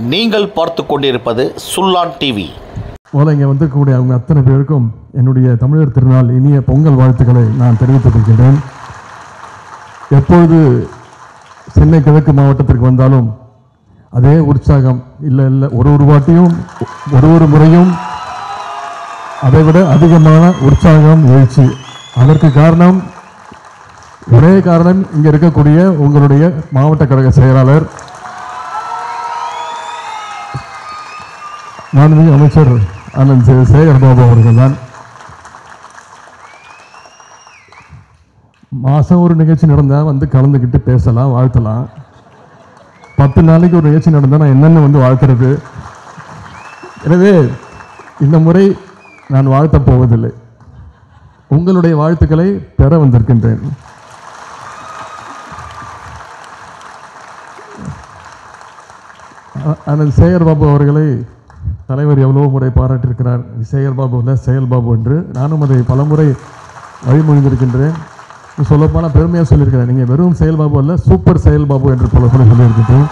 நீங்கள் பார்த்து கொண்டிருப்பது சுல்லான் டிவி. இங்கே வந்திருக்கக்கூடிய அவங்க அத்தனை பேருக்கும் என்னுடைய தமிழர் திருநாள் இனிய பொங்கல் வாழ்த்துக்களை நான் தெரிவித்துக் கொள்கிறேன். எப்பொழுது சென்னை கிழக்கு மாவட்டத்திற்கு வந்தாலும் அதே உற்சாகம் இல்லை ஒரு வாட்டியும் ஒரு முறையும் அதைவிட அதிகமான உற்சாகம் எழுச்சி. அதற்கு காரணம் ஒரே காரணம், இங்கே இருக்கக்கூடிய உங்களுடைய மாவட்ட கழக செயலாளர் மாண்புமிகு அமைச்சர் அண்ணன் சேகர் பாபு அவர்கள் தான். மாதம் ஒரு நிகழ்ச்சி நடந்தால் வந்து கலந்துக்கிட்டு பேசலாம், வாழ்த்தலாம். 10 நாளைக்கு ஒரு நிகழ்ச்சி நடந்தால் நான் என்னென்னு வாழ்த்துறது. எனவே இந்த முறை நான் வாழ்த்தப் போவதில்லை, உங்களுடைய வாழ்த்துக்களை பெற வந்திருக்கின்றேன். அண்ணன் சேகர் பாபு அவர்களை தலைவர் எவ்வளோ முறை பாராட்டியிருக்கிறார். சேகர் பாபு இல்லை செயல் பாபு என்று நானும் அதை பலமுறை வழிமொழிந்திருக்கின்றேன். சொல்லப்போனால் பெருமையாக சொல்லியிருக்கிறேன். நீங்கள் வெறும் செயல் பாபு அல்ல, சூப்பர் செயல் பாபு என்று பல முறை சொல்லியிருக்கின்றேன்.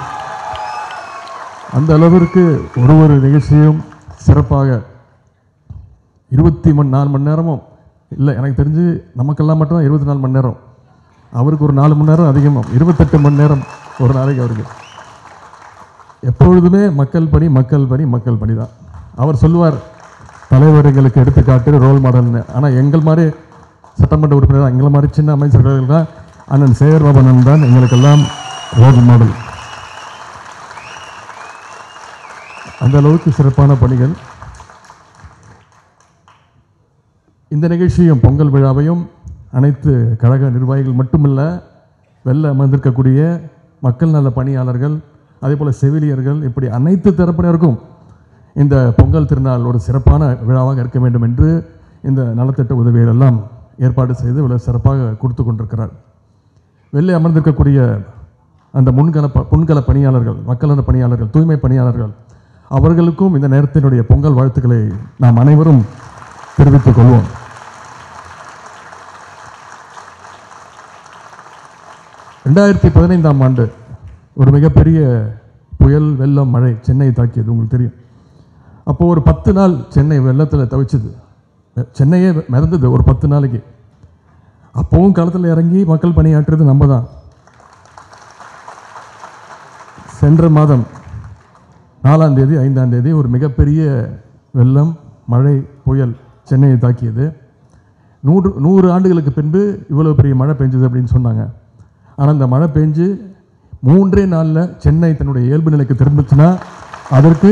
அந்த அளவிற்கு ஒரு நிகழ்ச்சியும் சிறப்பாக 24 மணி நேரமும் இல்லை, எனக்கு தெரிஞ்சு நமக்கெல்லாம் மட்டும் 24 மணி நேரம், அவருக்கு ஒரு 4 மணி நேரம் அதிகமாக 28 மணி நேரம் ஒரு நாளைக்கு அவருக்கு. எப்பொழுதுமே மக்கள் பணி தான். அவர் சொல்லுவார், தலைவர் எங்களுக்கு எடுத்துக்காட்டு, ரோல் மாடல்னு. ஆனால் எங்கள் மாதிரி சட்டமன்ற உறுப்பினர், எங்களை மாதிரி சின்ன அமைச்சர்கள் தான் அண்ணன் சேகர் பாபு அண்ணன் தான் எங்களுக்கெல்லாம் ரோல் மாடல். அந்த அளவுக்கு சிறப்பான பணிகள். இந்த நிகழ்ச்சியும் பொங்கல் விழாவையும் அனைத்து கழக நிர்வாகிகள் மட்டுமல்ல, வெளில அமர்ந்திருக்கக்கூடிய மக்கள் நல பணியாளர்கள், அதே போல் செவிலியர்கள், இப்படி அனைத்து தரப்பினருக்கும் இந்த பொங்கல் திருநாள் ஒரு சிறப்பான விழாவாக இருக்க வேண்டும் என்று இந்த நலத்திட்ட உதவிகள் எல்லாம் ஏற்பாடு செய்து இவ்வளவு சிறப்பாக கொடுத்து கொண்டிருக்கிறார். வெளியே அமர்ந்திருக்கக்கூடிய அந்த முன்கள பணியாளர்கள், மக்கள் நல பணியாளர்கள், தூய்மை பணியாளர்கள், அவர்களுக்கும் இந்த நேரத்தினுடைய பொங்கல் வாழ்த்துக்களை நாம் அனைவரும் தெரிவித்துக் கொள்வோம். ஆண்டு ஒரு மிகப்பெரிய புயல், வெள்ளம், மழை சென்னை தாக்கியது, உங்களுக்கு தெரியும். அப்போது ஒரு 10 நாள் சென்னை வெள்ளத்தில் தவிச்சது, சென்னையே மிதந்தது ஒரு 10 நாளைக்கு. அப்போவும் களத்தில் இறங்கி மக்கள் பணியாற்றுறது நம்ம தான். சென்ற மாதம் 4ஆம் தேதி 5ஆம் தேதி ஒரு மிகப்பெரிய வெள்ளம், மழை, புயல் சென்னையை தாக்கியது. 100 ஆண்டுகளுக்கு பின்பு இவ்வளோ பெரிய மழை பெஞ்சது அப்படின்னு சொன்னாங்க. ஆனால் இந்த மழை பெஞ்சு 3 நாளில் சென்னை தன்னுடைய இயல்பு நிலைக்கு திரும்பிச்சுன்னா அதற்கு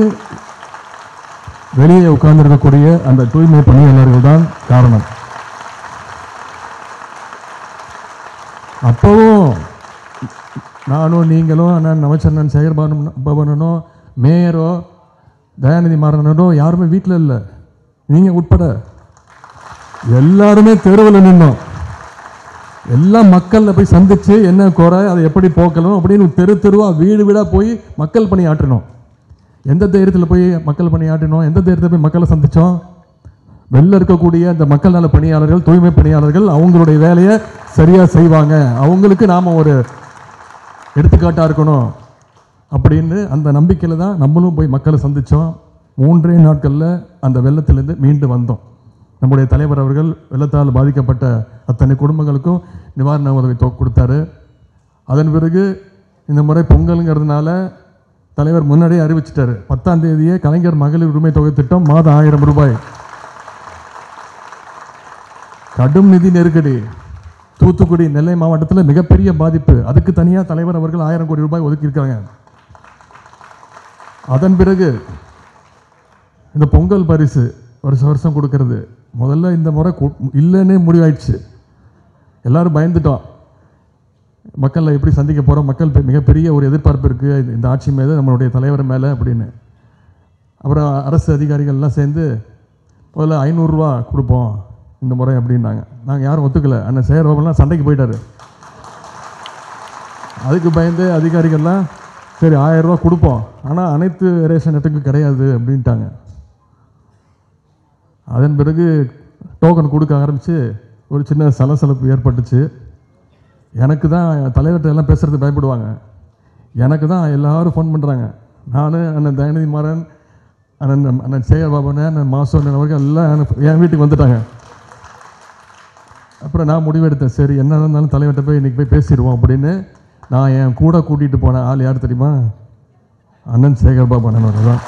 வெளியே உட்கார்ந்திருக்கக்கூடிய அந்த தூய்மை பணியாளர்கள் தான் காரணம். அப்போவும் நானும் நீங்களும் அண்ணன் அமைச்சர் சேகர் பாபனோ மேயரோ தயாநிதி மாறனோ யாருமே வீட்டில் இல்லை, நீங்கள் உட்பட எல்லாருமே தெருவில் நின்னோம். எல்லா மக்களில் போய் சந்தித்து என்ன குறை, அதை எப்படி போக்கணும் அப்படின்னு தெருவாக வீடு வீடாக போய் மக்கள் பணி ஆற்றினோம். எந்த தைரியத்தில் போய் மக்கள் பணி ஆற்றினோம், எந்த தைரியத்தில் போய் மக்களை சந்தித்தோம். வெளில இருக்கக்கூடிய அந்த மக்கள் நல பணியாளர்கள், தூய்மை பணியாளர்கள் அவங்களுடைய வேலையை சரியாக செய்வாங்க, அவங்களுக்கு நாம் ஒரு எடுத்துக்காட்டாக இருக்கணும் அப்படின்னு அந்த நம்பிக்கையில் தான் நம்மளும் போய் மக்களை சந்தித்தோம். 3 நாட்களில் அந்த வெள்ளத்திலேருந்து மீண்டு வந்தோம். நம்முடைய தலைவர் அவர்கள் வெள்ளத்தால் பாதிக்கப்பட்ட அத்தனை குடும்பங்களுக்கும் நிவாரண உதவி கொடுத்தாரு. அதன் பிறகு இந்த முறை பொங்கலுங்கிறதுனால தலைவர் முன்னாடியே அறிவிச்சிட்டாரு, 10ஆம் தேதியே கலைஞர் மகளிர் உரிமை தொகை திட்டம் மாதம் 1000 ரூபாய். கடும் நிதி நெருக்கடி, தூத்துக்குடி, நெல்லை மாவட்டத்தில் மிகப்பெரிய பாதிப்பு, அதுக்கு தனியாக தலைவர் அவர்கள் 1000 கோடி ரூபாய் ஒதுக்கியிருக்காங்க. அதன் பிறகு இந்த பொங்கல் பரிசு வருஷம் கொடுக்கறது, முதல்ல இந்த முறை இல்லைன்னே முடிவாயிடுச்சு. எல்லாரும் பயந்துட்டோம், மக்களை எப்படி சந்திக்க போகிறோம், மக்கள் மிகப்பெரிய ஒரு எதிர்பார்ப்பு இருக்குது இந்த ஆட்சி மீது, நம்மளுடைய தலைவர் மேலே அப்படின்னு. அப்புறம் அரசு அதிகாரிகள்லாம் சேர்ந்து முதல்ல 500 ரூபா கொடுப்போம் இந்த முறை அப்படின்னாங்க. நாங்கள் யாரும் ஒத்துக்கலை. அண்ணன் சேகர் பாபுலாம் சண்டைக்கு போயிட்டார். அதுக்கு பயந்து அதிகாரிகள்லாம் சரி 1000 ரூபா கொடுப்போம், ஆனால் அனைத்து ரேஷன் இடத்துக்கும் கிடையாது அப்படின்ட்டாங்க. அதன் பிறகு டோக்கன் கொடுக்க ஆரம்பித்து ஒரு சின்ன சலசலப்பு ஏற்பட்டுச்சு. எனக்கு தான் தலைவர்கிட்ட எல்லாம் பேசுகிறது பயப்படுவாங்க. எனக்கு தான் எல்லாரும் ஃபோன் பண்ணுறாங்க, நான் அண்ணன் தயநிதி மாறன், அண்ணன் சேகர் பாபன், அண்ணன் மாசன் அவர்கள் எல்லாம் என் வீட்டுக்கு வந்துட்டாங்க. அப்புறம் நான் முடிவெடுத்தேன், சரி என்ன இருந்தாலும் தலைவர்கிட்ட போய் இன்றைக்கி போய் பேசிடுவோம் அப்படின்னு. நான் என் கூட கூட்டிகிட்டு போன ஆள் யார் தெரியுமா? அண்ணன் சேகர் பாபு அண்ணன் அவர்கள் தான்.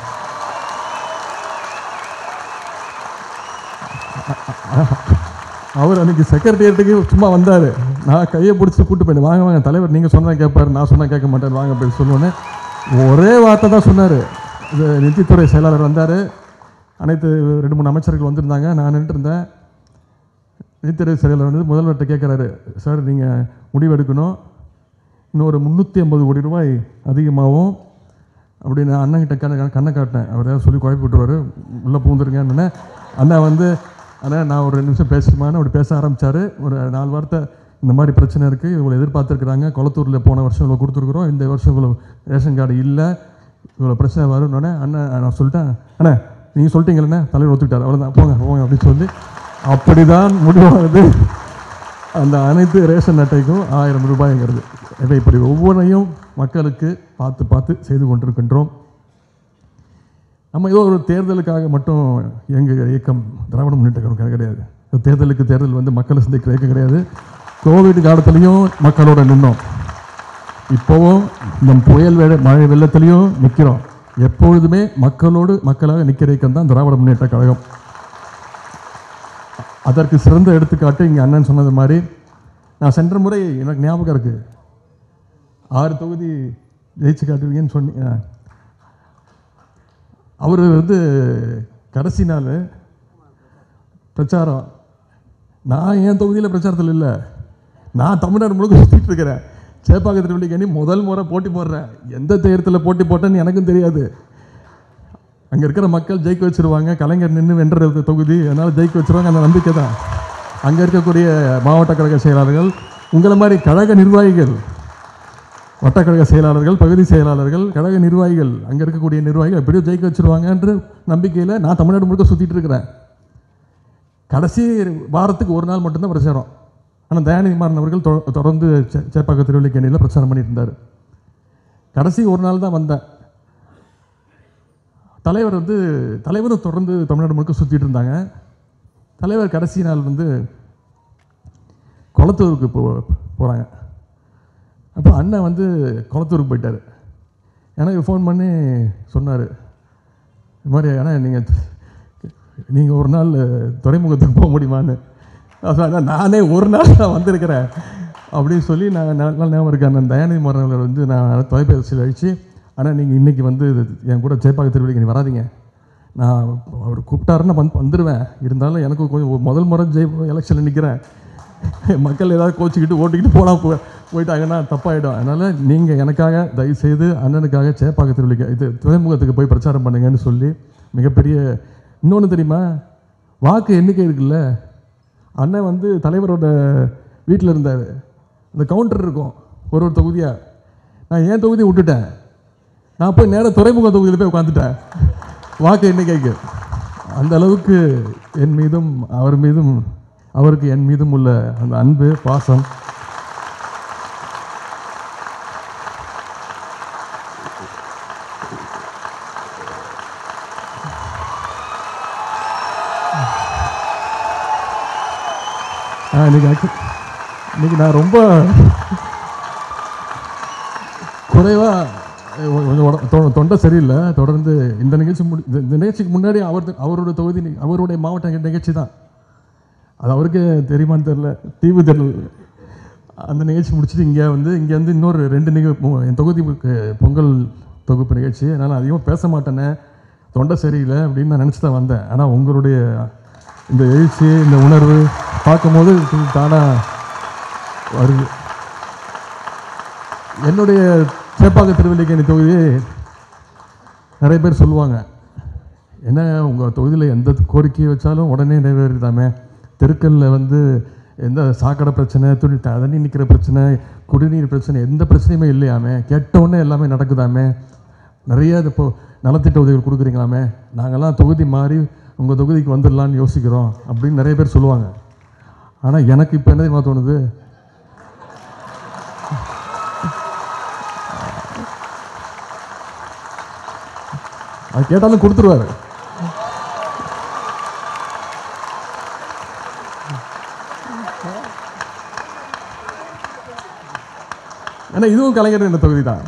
அவர் அன்றைக்கி செக்ரட்டரியேட்டுக்கு சும்மா வந்தார். நான் கையை பிடிச்சி கூப்பிட்டு போயிட்டு, வாங்க வாங்க தலைவர், நீங்கள் சொன்னால் கேட்பார், நான் சொன்னால் கேட்க மாட்டார், வாங்க போய் சொல்லுவேன்னு ஒரே வார்த்தை தான் சொன்னார். இது நிதித்துறை செயலாளர் வந்தார், அனைத்து 2-3 அமைச்சர்கள் வந்திருந்தாங்க, நான் நின்றுருந்தேன். நிதித்துறை செயலாளர் வந்து முதல்வர்கிட்ட கேட்குறாரு, சார் நீங்கள் முடிவெடுக்கணும், இன்னொரு 350 கோடி ரூபாய் அதிகமாகும் அப்படின்னு அண்ணன்கிட்ட கண்ணை காட்டினேன். அவர் ஏதாவது சொல்லி குழப்பி விட்டுருவார், உள்ளே பூந்துருங்கன்னு. அண்ணா வந்து, ஆனால் நான் ஒரு 2 நிமிஷம் பேசணுமான்னு அப்படி பேச ஆரம்பித்தார். ஒரு 4 வார்த்தை, இந்த மாதிரி பிரச்சனை இருக்குது, இவ்வளோ எதிர்பார்த்துருக்குறாங்க, குளத்தூரில் போன வருஷம் இவ்வளோ கொடுத்துருக்குறோம், இந்த வருஷம் இவ்வளோ ரேஷன் கார்டு இல்லை, இவ்வளோ பிரச்சனை வரும்னோடனே அண்ணன் நான் சொல்லிட்டேன், அண்ணா நீங்கள் சொல்லிட்டீங்களே, தலைவர் ஒத்துக்கிட்டார், அவ்வளோதான், போங்க போங்க அப்படின்னு சொல்லி அப்படி தான் முடிவாகுது. அந்த அனைத்து ரேஷன் அட்டைக்கும் 1000 ரூபாய்ங்கிறது. இதை இப்படி ஒவ்வொன்றையும் மக்களுக்கு பார்த்து பார்த்து செய்து கொண்டிருக்கின்றோம். நம்ம ஏதோ ஒரு தேர்தலுக்காக மட்டும் எங்கள் இயக்கம் திராவிட முன்னேற்ற கழகம் கிடையாது. தேர்தலுக்கு தேர்தல் வந்து மக்களை சந்திக்கிற இயக்கம் கிடையாது. கோவிட் காலத்துலேயும் மக்களோட நின்னோம், இப்போவும் இந்த புயல் மழை வெள்ளத்துலேயும் நிற்கிறோம். எப்பொழுதுமே மக்களோடு மக்களாக நிற்கிற இயக்கம் தான் திராவிட முன்னேற்ற கழகம். அதற்கு சிறந்த எடுத்துக்காட்டு இங்கே அண்ணன் சொன்னது மாதிரி, நான் சென்ற முறை எனக்கு ஞாபகம் இருக்குது, 6 தொகுதி ஜெயிச்சு காட்டுவீங்கன்னு சொன்னீங்க. அவர் வந்து கடைசி நாள் பிரச்சாரம், நான் என் தொகுதியில் பிரச்சாரத்தில் இல்லை, நான் தமிழ்நாடு முழுக்க சுற்றிட்டு இருக்கிறேன். சேப்பாக்கம் திருவள்ளிக்கேணி முதல் முறை போட்டி போடுறேன். எந்த தேர்தலில் போட்டி போட்டேன்னு எனக்கும் தெரியாது. அங்கே இருக்கிற மக்கள் ஜெயிக்க வச்சுருவாங்க, கலைஞர் நின்று வென்ற தொகுதி, அதனால் ஜெயிக்க வச்சுருவாங்க, அந்த நம்பிக்கை தான். அங்கே இருக்கக்கூடிய மாவட்ட கழக செயலாளர்கள், உங்களை மாதிரி கழக நிர்வாகிகள், வட்டக்கழக செயலாளர்கள், பகுதி செயலாளர்கள், கழக நிர்வாகிகள், அங்கே இருக்கக்கூடிய நிர்வாகிகள் எப்படியோ ஜெயிக்க வச்சுருவாங்கன்ற நம்பிக்கையில் நான் தமிழ்நாடு முழுக்க சுற்றிட்டு இருக்கிறேன். கடைசி வாரத்துக்கு ஒரு நாள் மட்டும்தான் பிரச்சாரம். ஆனால் தயாநிதி மாறன் அவர்கள் தொடர்ந்து சேப்பாக்கம் திருவள்ளிக்கேணியில் பிரச்சாரம் பண்ணிட்டு இருந்தார். கடைசி ஒரு நாள் தான் வந்தேன். தலைவர் வந்து தலைவரும் தொடர்ந்து தமிழ்நாடு முழுக்க சுற்றிட்டு இருந்தாங்க. தலைவர் கடைசி நாள் வந்து குளத்தூருக்கு போகிறாங்க. அப்போ அண்ணன் வந்து குளத்தூருக்கு போயிட்டார். எனக்கு ஃபோன் பண்ணி சொன்னார், இது மாதிரி ஆனால் நீங்கள் ஒரு நாள் துறைமுகத்துக்கு போக முடியுமான்னு. நானே ஒரு நாள் தான் வந்திருக்கிறேன் அப்படின்னு சொல்லி நான் ஞாபகம் இருக்கேன். அந்த தயாநிதி மாறன் வந்து நான் தொலைபேசியில் அழித்து, ஆனால் நீங்கள் இன்றைக்கி வந்து என் கூட சேப்பாக்கம் திருவள்ளிக்கேணி வராதிங்க, நான் அவர் கூப்பிட்டாருன்னா வந்துடுவேன், இருந்தாலும் எனக்கு கொஞ்சம் முதல் முறை எலெக்ஷனில் நிற்கிறேன், மக்கள் ஏதாவது கோச்சிக்கிட்டு ஓட்டிக்கிட்டு போயிட்டாங்கன்னா தப்பாயிடும், அதனால் நீங்கள் எனக்காக தயவுசெய்து அண்ணனுக்காக சேப்பாக்கம் திருவள்ளிக்கேணி துறைமுகத்துக்கு போய் பிரச்சாரம் பண்ணுங்கன்னு சொல்லி மிகப்பெரிய. இன்னொன்று தெரியுமா, வாக்கு எண்ணிக்கை இருக்குல்ல, அண்ணன் வந்து தலைவரோட வீட்டில் இருந்தார், அந்த கவுண்டர் இருக்கும் ஒரு தொகுதியாக. நான் ஏன் தொகுதியை விட்டுட்டேன், நான் போய் நேராக துறைமுக தொகுதியில் போய் உட்காந்துட்டேன் வாக்கு எண்ணிக்கைக்கு. அந்த அளவுக்கு என் மீதும் அவர் மீதும் அவருக்கு என் மீதும் உள்ள அந்த அன்பு பாசம். இன்னைக்கு நான் ரொம்ப குறைவாக கொஞ்சம் தொண்டை சரியில்லை. தொடர்ந்து இந்த நிகழ்ச்சிக்கு முன்னாடி அவரோட தொகுதி அவருடைய மாவட்ட நிகழ்ச்சி தான், அது அவருக்கே தெரியுமான்னு தெரில, தீவு தெரியல. அந்த நிகழ்ச்சி முடிச்சுட்டு இங்கே வந்து இன்னொரு 2 என் தொகுதி பொங்கல் தொகுப்பு நிகழ்ச்சி, அதனால் அதிகமாக பேச மாட்டேனே, தொண்டை சரியில்லை அப்படின்னு நான் நினச்சி தான் வந்தேன். ஆனால் உங்களுடைய இந்த எழுச்சி, இந்த உணர்வு பார்க்கும்போது தானாக வருது. என்னுடைய சேப்பாக்கம் திருவள்ளிக்கேணி தொகுதி நிறைய பேர் சொல்லுவாங்க, என்ன உங்கள் தொகுதியில் எந்த கோரிக்கையை வச்சாலும் உடனே நிறைவேறிதாமே, தெருக்களில் வந்து எந்த சாக்கடை பிரச்சனை, தண்ணி நிற்கிற பிரச்சனை, குடிநீர் பிரச்சனை, எந்த பிரச்சனையுமே இல்லையாமே, கேட்டவுடனே எல்லாமே நடக்குதாமே, நிறைய இப்போது நலத்திட்ட உதவிகள் கொடுக்குறீங்களாமே, நாங்கள்லாம் தொகுதி மாறி உங்கள் தொகுதிக்கு வந்துடலான்னு யோசிக்கிறோம் அப்படின்னு நிறைய பேர் சொல்லுவாங்க. ஆனால் எனக்கு இப்போ என்ன தெரியுமா தோணுது, அது கேட்டாலும் கொடுத்துருவாரு. ஏன்னா இதுவும் கலைஞர் இந்த தொகுதி தான்.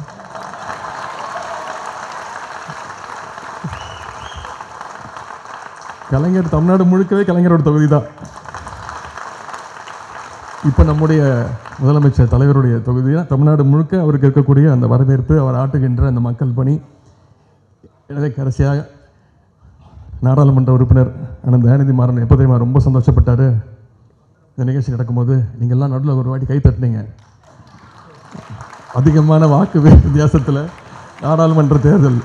கலைஞர் தமிழ்நாடு முழுக்கவே கலைஞரோட தொகுதி தான். இப்போ நம்முடைய முதலமைச்சர் தலைவருடைய தொகுதியாக தமிழ்நாடு முழுக்க அவருக்கு இருக்கக்கூடிய அந்த வரவேற்பு, அவர் ஆட்டுகின்ற அந்த மக்கள் பணி. எனவே கடைசியாக நாடாளுமன்ற உறுப்பினர் அண்ணன் தயாநிதி மாறன் எப்போ தெரியுமா ரொம்ப சந்தோஷப்பட்டார்? இந்த நிகழ்ச்சி நடக்கும்போது நீங்கள்லாம் நடுவில் ஒரு வாட்டி கை தட்டினீங்க. அதிகமான வாக்கு வித்தியாசத்தில் நாடாளுமன்ற தேர்தல்.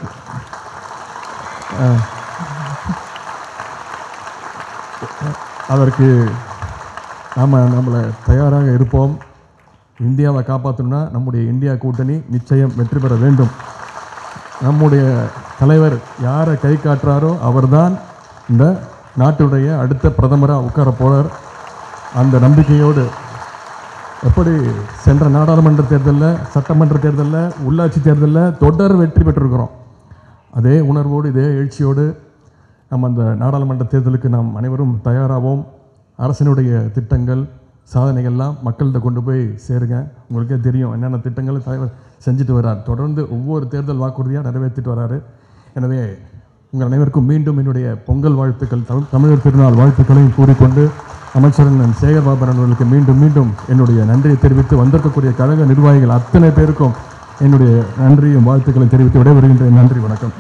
அதற்கு நம்மளை தயாராக இருப்போம். இந்தியாவை காப்பாற்றணும்னா நம்முடைய இந்தியா கூட்டணி நிச்சயம் வெற்றி பெற வேண்டும். நம்முடைய தலைவர் யாரை கை காட்டுறாரோ அவர்தான் இந்த நாட்டுடைய அடுத்த பிரதமராக உட்கார போகிறார். அந்த நம்பிக்கையோடு எப்படி சென்ற நாடாளுமன்ற தேர்தலில், சட்டமன்ற தேர்தலில், உள்ளாட்சி தேர்தலில் தொடர் வெற்றி பெற்றிருக்கிறோம், அதே உணர்வோடு இதே எழுச்சியோடு நம்ம அந்த நாடாளுமன்ற தேர்தலுக்கு நாம் அனைவரும் தயாராகவும் அரசினுடைய திட்டங்கள் சாதனைகள்லாம் மக்கள்கிட்ட கொண்டு போய் சேருங்க. உங்களுக்கே தெரியும் என்னென்ன திட்டங்கள் தலைவர் செஞ்சுட்டு வர்றார். தொடர்ந்து ஒவ்வொரு தேர்தல் வாக்குறுதியாக நிறைவேற்றிட்டு வர்றாரு. எனவே உங்கள் அனைவருக்கும் மீண்டும் என்னுடைய பொங்கல் வாழ்த்துக்கள், தமிழர் திருநாள் வாழ்த்துக்களையும் கூறிக்கொண்டு அமைச்சர் சேகர் பாபன் அவர்களுக்கு மீண்டும் மீண்டும் என்னுடைய நன்றியை தெரிவித்து வந்திருக்கக்கூடிய கழக நிர்வாகிகள் அத்தனை பேருக்கும் என்னுடைய நன்றியும் வாழ்த்துக்களை தெரிவித்து விடைபெறுகின்றேன். நன்றி, வணக்கம்.